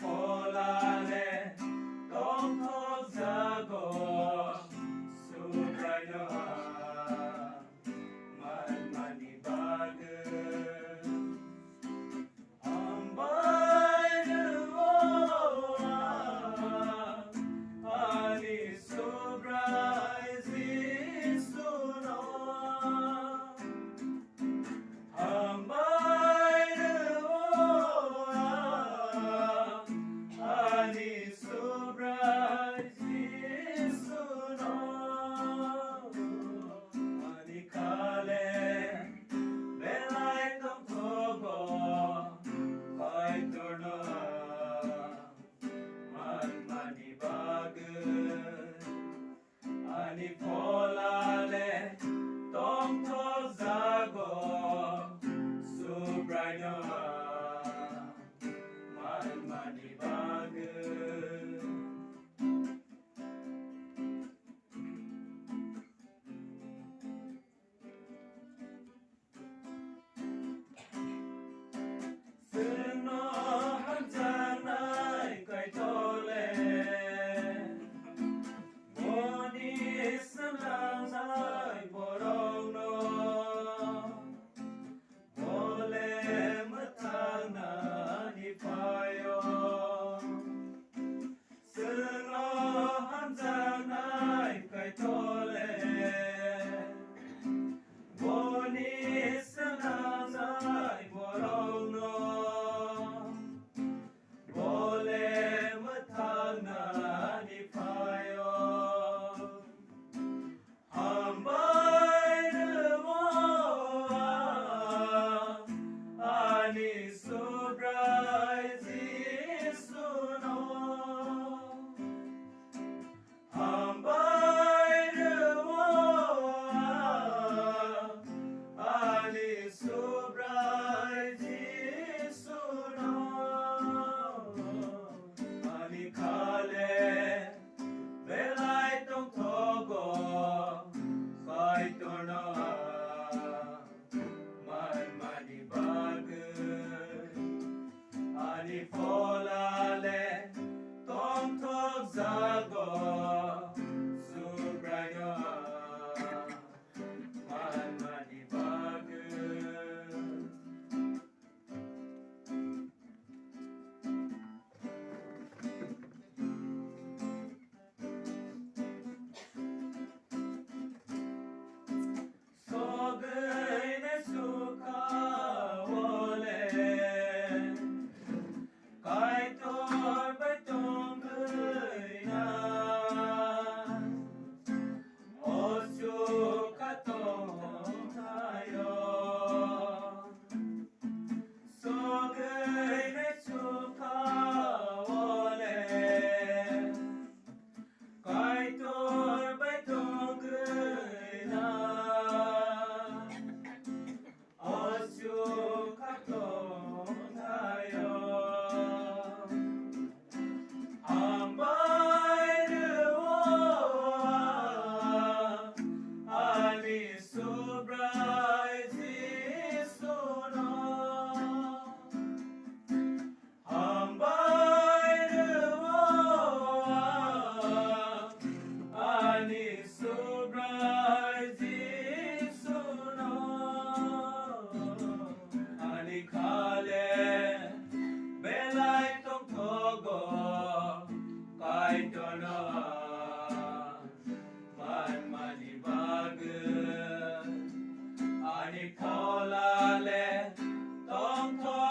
polale tongthokgo subraya mani bagus ambay ani subray zisuno ambay ani subray zisuno ani khale belai tongthokgo kai turno mani bagus ani polale tongthokgo subraya mani bagus Sino hanjanai kai tole Moni sanai borong no Mole matana ni payo Sino hanjanai kai tole Moni sanai borong no Mole matana ni payo Ambay ani subray zisuno Ambay ani subray zisuno ani khale belai tongthokgo kai turno mani bagus ani polale tongthokgo subraya mani bagus Sogay suka wole kai tor batong na osu katong tayo Sogay suka wole kai tor batong na Ambay ani subray zisuno Ambay ani subray zisuno ani khale belai tongthokgo kai turno mani bagus ani polale tongthokgo